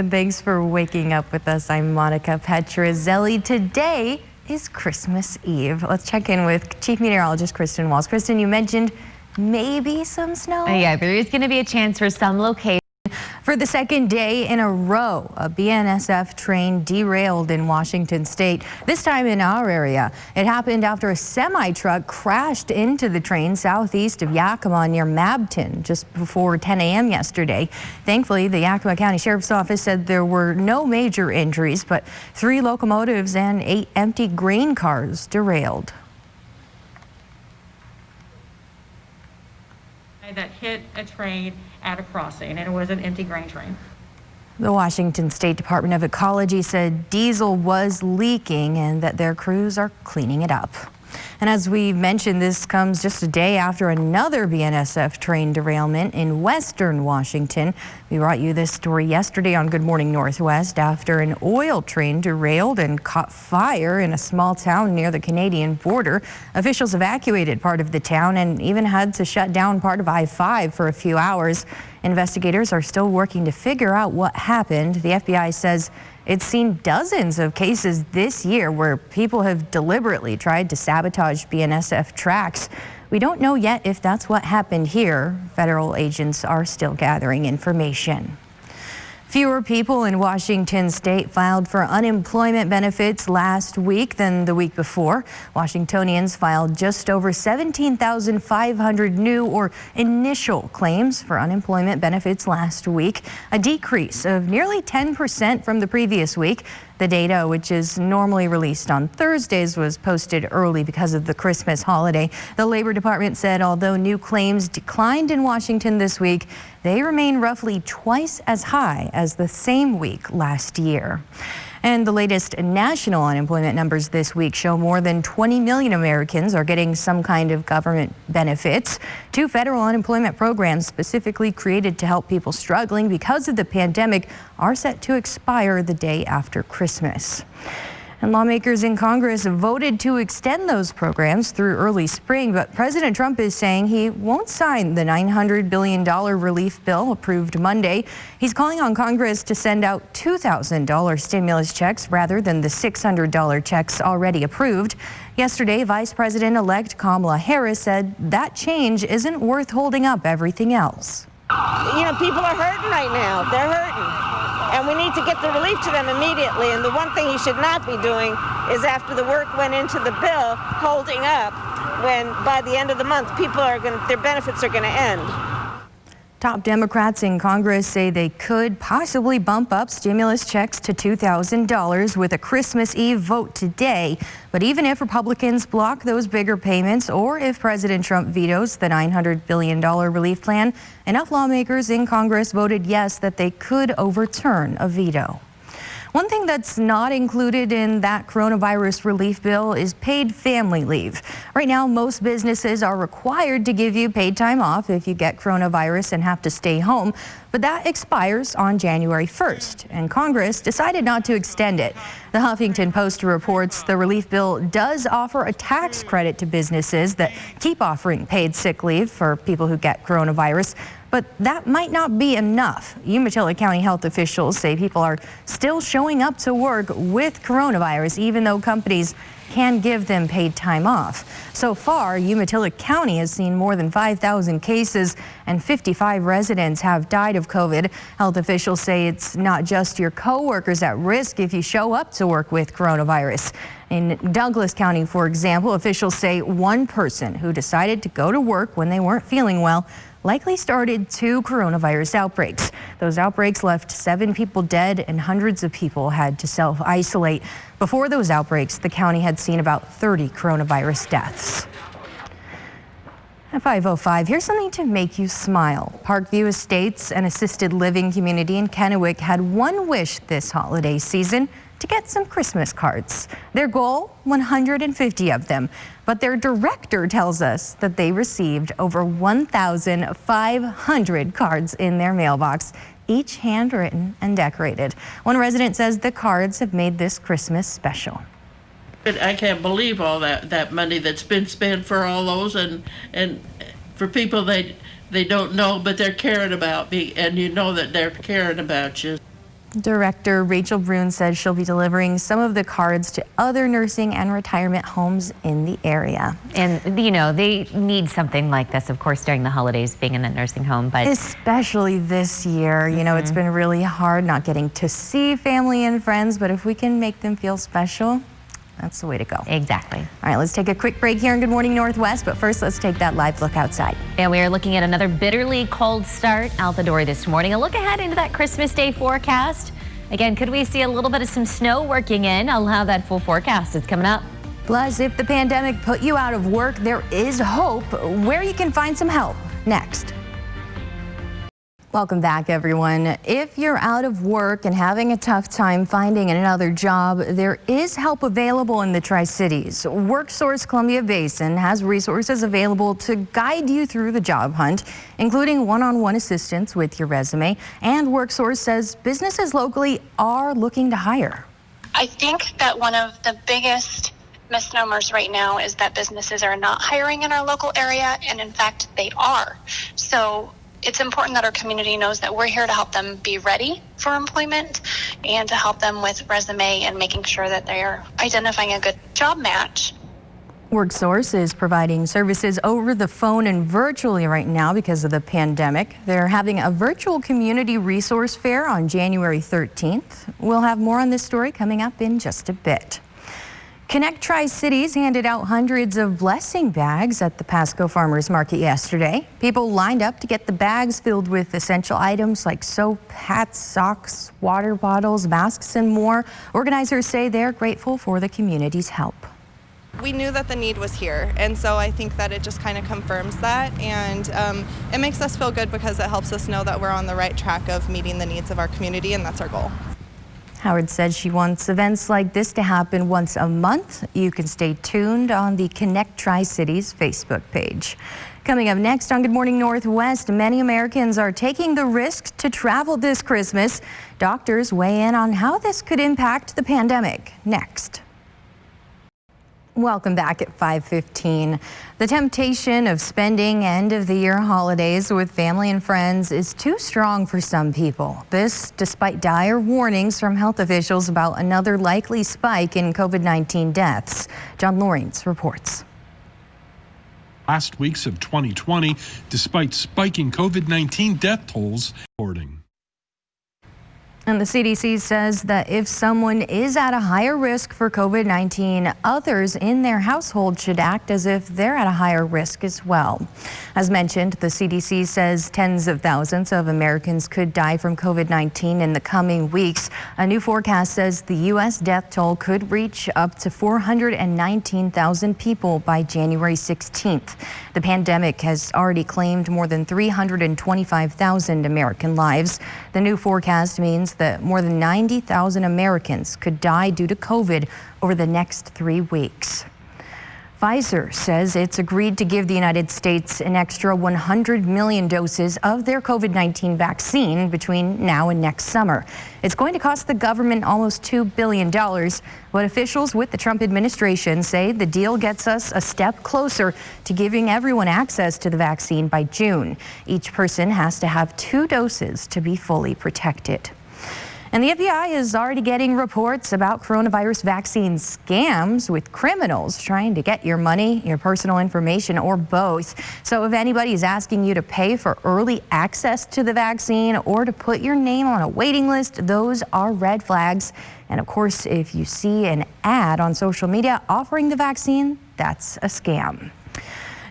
And thanks for waking up with us. I'm Monica Petrozelli. Today is Christmas Eve. Let's check in with Chief Meteorologist Kristen Walls. Kristen, you mentioned maybe some snow? Yeah, there is going to be a chance for some locations. For the second day in a row, a BNSF train derailed in Washington state, this time in our area. It happened after a semi-truck crashed into the train southeast of Yakima near Mabton just before 10 a.m. yesterday. Thankfully, the Yakima County Sheriff's Office said there were no major injuries, but 3 locomotives and 8 empty grain cars derailed. That hit a train at a crossing, and it was an empty grain train. The Washington State Department of Ecology said diesel was leaking and that their crews are cleaning it up. And as we mentioned, this comes just a day after another BNSF train derailment in western Washington. We brought you this story yesterday on Good Morning Northwest after an oil train derailed and caught fire in a small town near the Canadian border. Officials evacuated part of the town and even had to shut down part of I-5 for a few hours. Investigators are still working to figure out what happened. The FBI says it's seen dozens of cases this year where people have deliberately tried to sabotage BNSF tracks. We don't know yet if that's what happened here. Federal agents are still gathering information. Fewer people in Washington state filed for unemployment benefits last week than the week before. Washingtonians filed just over 17,500 new or initial claims for unemployment benefits last week, a decrease of nearly 10% from the previous week. The data, which is normally released on Thursdays, was posted early because of the Christmas holiday. The Labor Department said although new claims declined in Washington this week, they remain roughly twice as high as the same week last year. And the latest national unemployment numbers this week show more than 20 million Americans are getting some kind of government benefits. 2 federal unemployment programs specifically created to help people struggling because of the pandemic are set to expire the day after Christmas. And lawmakers in Congress voted to extend those programs through early spring, but President Trump is saying he won't sign the $900 billion relief bill approved Monday. He's calling on Congress to send out $2,000 stimulus checks rather than the $600 checks already approved. Yesterday, Vice President-elect Kamala Harris said that change isn't worth holding up everything else. You know, people are hurting right now. They're hurting. And we need to get the relief to them immediately. And the one thing he should not be doing is, after the work went into the bill, holding up when by the end of the month their benefits are going to end. Top Democrats in Congress say they could possibly bump up stimulus checks to $2,000 with a Christmas Eve vote today. But even if Republicans block those bigger payments or if President Trump vetoes the $900 billion relief plan, enough lawmakers in Congress voted yes that they could overturn a veto. One thing that's not included in that coronavirus relief bill is paid family leave. Right now, most businesses are required to give you paid time off if you get coronavirus and have to stay home, but that expires on January 1st, and Congress decided not to extend it. The Huffington Post reports the relief bill does offer a tax credit to businesses that keep offering paid sick leave for people who get coronavirus. But that might not be enough. Umatilla County health officials say people are still showing up to work with coronavirus, even though companies can give them paid time off. So far, Umatilla County has seen more than 5,000 cases and 55 residents have died of COVID. Health officials say it's not just your coworkers at risk if you show up to work with coronavirus. In Douglas County, for example, officials say one person who decided to go to work when they weren't feeling well likely started 2 coronavirus outbreaks. Those outbreaks left 7 people dead and hundreds of people had to self-isolate. Before those outbreaks, the county had seen about 30 coronavirus deaths. At 5:05, here's something to make you smile. Parkview Estates, an assisted living community in Kennewick, had one wish this holiday season: to get some Christmas cards. Their goal, 150 of them. But their director tells us that they received over 1,500 cards in their mailbox, each handwritten and decorated. One resident says the cards have made this Christmas special. I can't believe all that money that's been spent for all those, and for people they don't know, but they're caring about me, and you know that they're caring about you. Director Rachel Brune says she'll be delivering some of the cards to other nursing and retirement homes in the area. And, you know, they need something like this, of course, during the holidays, being in a nursing home, but especially this year, you know, it's been really hard not getting to see family and friends, but if we can make them feel special, that's the way to go. Exactly. All right, let's take a quick break here in Good Morning Northwest, but first let's take that live look outside. And we are looking at another bitterly cold start out the door this morning. A look ahead into that Christmas Day forecast. Again, could we see a little bit of some snow working in? I'll have that full forecast. It's coming up. Plus, if the pandemic put you out of work, there is hope where you can find some help. Next. Welcome back, everyone. If you're out of work and having a tough time finding another job, there is help available in the Tri-Cities. WorkSource Columbia Basin has resources available to guide you through the job hunt, including one-on-one assistance with your resume. And WorkSource says businesses locally are looking to hire. I think that one of the biggest misnomers right now is that businesses are not hiring in our local area, and in fact, they are. So it's important that our community knows that we're here to help them be ready for employment and to help them with resume and making sure that they're identifying a good job match. WorkSource is providing services over the phone and virtually right now because of the pandemic. They're having a virtual community resource fair on January 13th. We'll have more on this story coming up in just a bit. Connect Tri-Cities handed out hundreds of blessing bags at the Pasco Farmers Market yesterday. People lined up to get the bags filled with essential items like soap, hats, socks, water bottles, masks, and more. Organizers say they're grateful for the community's help. We knew that the need was here, and so I think that it just kind of confirms that, and it makes us feel good because it helps us know that we're on the right track of meeting the needs of our community, and that's our goal. Howard said she wants events like this to happen once a month. You can stay tuned on the Connect Tri-Cities Facebook page. Coming up next on Good Morning Northwest, many Americans are taking the risk to travel this Christmas. Doctors weigh in on how this could impact the pandemic. Next. Welcome back at 5:15. The temptation of spending end-of-the-year holidays with family and friends is too strong for some people. This despite dire warnings from health officials about another likely spike in COVID-19 deaths. John Lawrence reports. Last weeks of 2020, despite spiking COVID-19 death tolls, reporting. And the CDC says that if someone is at a higher risk for COVID-19, others in their household should act as if they're at a higher risk as well. As mentioned, the CDC says tens of thousands of Americans could die from COVID-19 in the coming weeks. A new forecast says the U.S. death toll could reach up to 419,000 people by January 16th. The pandemic has already claimed more than 325,000 American lives. The new forecast means that more than 90,000 Americans could die due to COVID over the next 3 weeks. Pfizer says it's agreed to give the United States an extra 100 million doses of their COVID-19 vaccine between now and next summer. It's going to cost the government almost $2 billion, but officials with the Trump administration say the deal gets us a step closer to giving everyone access to the vaccine by June. Each person has to have 2 doses to be fully protected. And the FBI is already getting reports about coronavirus vaccine scams with criminals trying to get your money, your personal information, or both. So if anybody is asking you to pay for early access to the vaccine or to put your name on a waiting list, those are red flags. And of course, if you see an ad on social media offering the vaccine, that's a scam.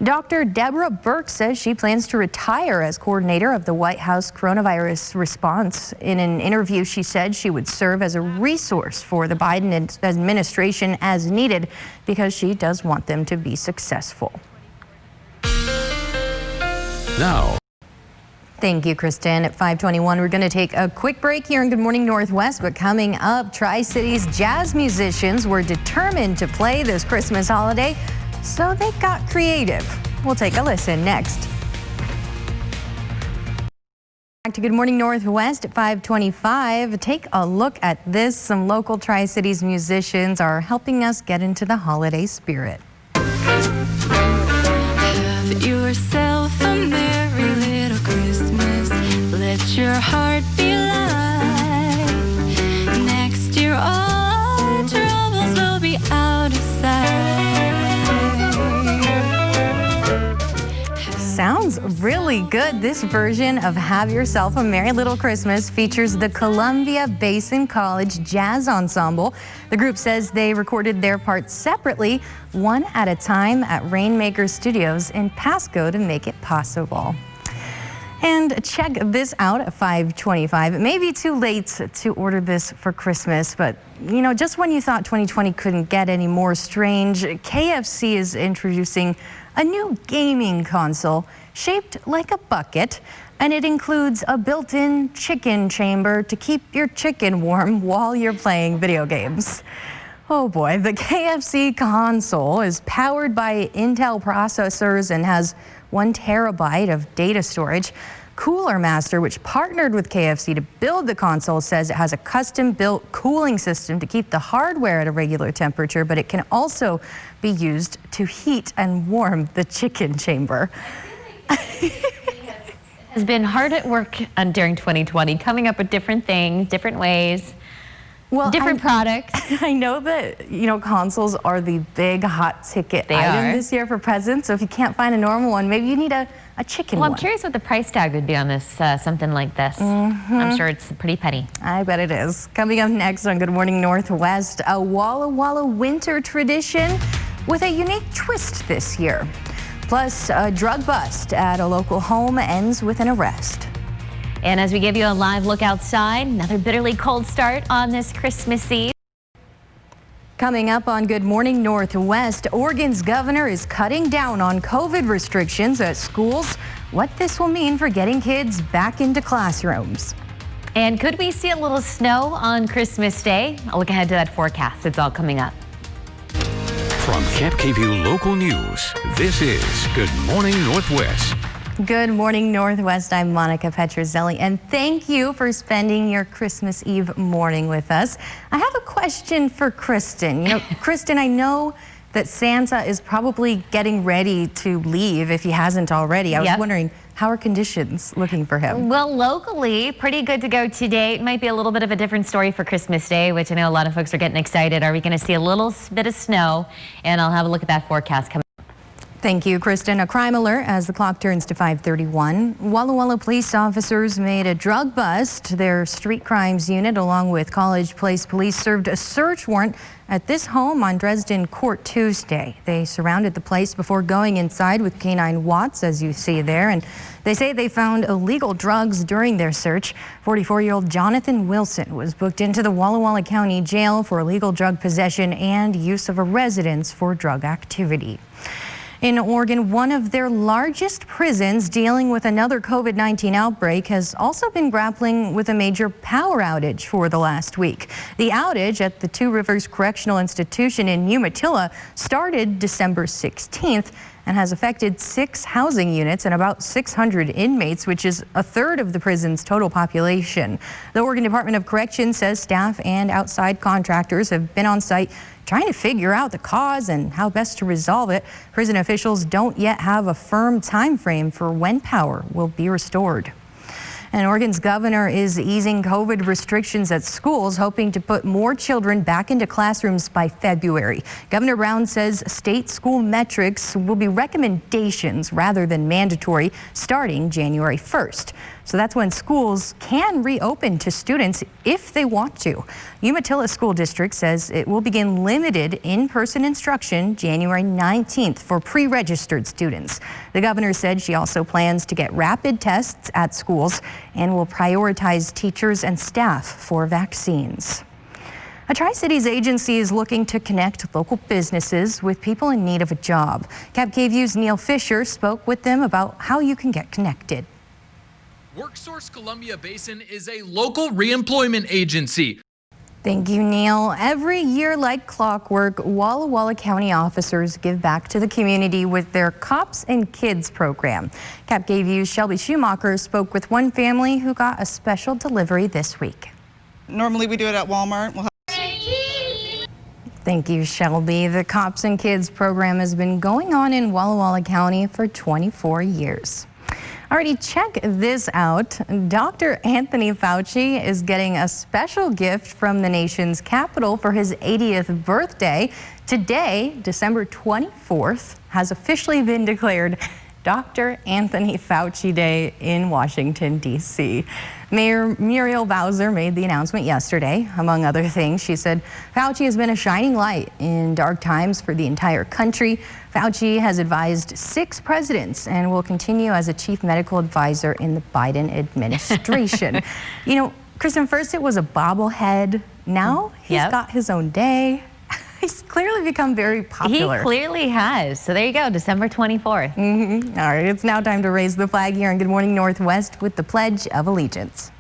Dr. Deborah Birx says she plans to retire as coordinator of the White House coronavirus response. In an interview, she said she would serve as a resource for the Biden administration as needed because she does want them to be successful. Now. Thank you, Kristen. At 5:21, we're going to take a quick break here in Good Morning Northwest, but coming up, Tri-Cities jazz musicians were determined to play this Christmas holiday, so they got creative. We'll take a listen next. Back to Good Morning Northwest at 5:25. Take a look at this. Some local Tri-Cities musicians are helping us get into the holiday spirit. Have yourself a merry little Christmas. Let your heart be light. really good. This version of Have Yourself a Merry Little Christmas features the Columbia Basin College Jazz Ensemble. The group says they recorded their parts separately, one at a time, at Rainmaker Studios in Pasco to make it possible. And check this out at 5:25. It may be too late to order this for Christmas, but you know, just when you thought 2020 couldn't get any more strange, KFC is introducing a new gaming console shaped like a bucket, and it includes a built-in chicken chamber to keep your chicken warm while you're playing video games. Oh boy, the KFC Console is powered by Intel processors and has 1 terabyte of data storage. Cooler Master, which partnered with KFC to build the console, says it has a custom-built cooling system to keep the hardware at a regular temperature, but it can also be used to heat and warm the chicken chamber. Has been hard at work during 2020, coming up with different things, different ways. Well, different products. I know that, you know, consoles are the big hot ticket item this year for presents. So if you can't find a normal one, maybe you need a chicken one. Well, I'm curious what the price tag would be on this, something like this. I'm sure it's pretty penny. I bet it is. Coming up next on Good Morning Northwest, a Walla Walla winter tradition with a unique twist this year. Plus, a drug bust at a local home ends with an arrest. And as we give you a live look outside, another bitterly cold start on this Christmas Eve. Coming up on Good Morning Northwest, Oregon's governor is cutting down on COVID restrictions at schools. What this will mean for getting kids back into classrooms. And could we see a little snow on Christmas Day? I'll look ahead to that forecast. It's all coming up. From KFKView Local News, this is Good Morning Northwest. Good morning, Northwest. I'm Monica Petrozelli, and thank you for spending your Christmas Eve morning with us. I have a question for Kristen. You know, Kristen, I know that Santa is probably getting ready to leave if he hasn't already. I was wondering, how are conditions looking for him? Well, locally, pretty good to go today. It might be a little bit of a different story for Christmas Day, which I know a lot of folks are getting excited. Are we going to see a little bit of snow? And I'll have a look at that forecast coming. Thank you, Kristen. A crime alert as the clock turns to 5:31. Walla Walla police officers made a drug bust. Their street crimes unit, along with College Place Police, served a search warrant at this home on Dresden Court Tuesday. They surrounded the place before going inside with canine Watts, as you see there, and they say they found illegal drugs during their search. 44-year-old Jonathan Wilson was booked into the Walla Walla County Jail for illegal drug possession and use of a residence for drug activity. In Oregon, one of their largest prisons dealing with another COVID-19 outbreak has also been grappling with a major power outage for the last week. The outage at the Two Rivers Correctional Institution in Umatilla started December 16th and has affected 6 housing units and about 600 inmates, which is a third of the prison's total population. The Oregon Department of Corrections says staff and outside contractors have been on site trying to figure out the cause and how best to resolve it. Prison officials don't yet have a firm time frame for when power will be restored. And Oregon's governor is easing COVID restrictions at schools, hoping to put more children back into classrooms by February. Governor Brown says state school metrics will be recommendations rather than mandatory starting January 1st. So that's when schools can reopen to students if they want to. Umatilla School District says it will begin limited in-person instruction January 19th for pre-registered students. The governor said she also plans to get rapid tests at schools and will prioritize teachers and staff for vaccines. A Tri-Cities agency is looking to connect local businesses with people in need of a job. KFKView's Neil Fisher spoke with them about how you can get connected. WorkSource Columbia Basin is a local reemployment agency. Thank you, Neil. Every year, like clockwork, Walla Walla County officers give back to the community with their Cops and Kids program. KFKView's Shelby Schumacher spoke with one family who got a special delivery this week. Normally we do it at Walmart. Thank you, Shelby. The Cops and Kids program has been going on in Walla Walla County for 24 years. Alrighty, check this out. Dr. Anthony Fauci is getting a special gift from the nation's capital for his 80th birthday. Today, December 24th, has officially been declared Dr. Anthony Fauci Day in Washington, D.C. Mayor Muriel Bowser made the announcement yesterday. Among other things, she said Fauci has been a shining light in dark times for the entire country. Fauci has advised 6 presidents and will continue as a chief medical advisor in the Biden administration. You know, Kristen, first it was a bobblehead. Now he's got his own day. He's clearly become very popular. He clearly has. So there you go, December 24th. All right, it's now time to raise the flag here in Good Morning Northwest with the Pledge of Allegiance.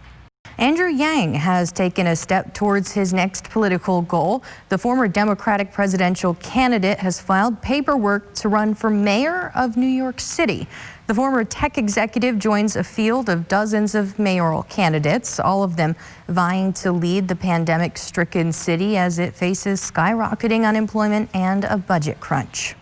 Andrew Yang has taken a step towards his next political goal. The former Democratic presidential candidate has filed paperwork to run for mayor of New York City. The former tech executive joins a field of dozens of mayoral candidates, all of them vying to lead the pandemic-stricken city as it faces skyrocketing unemployment and a budget crunch.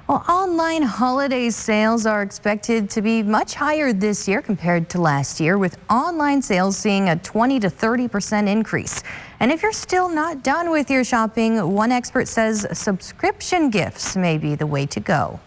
Well, online holiday sales are expected to be much higher this year compared to last year, with online sales seeing a 20 to 30% increase. And if you're still not done with your shopping, one expert says subscription gifts may be the way to go.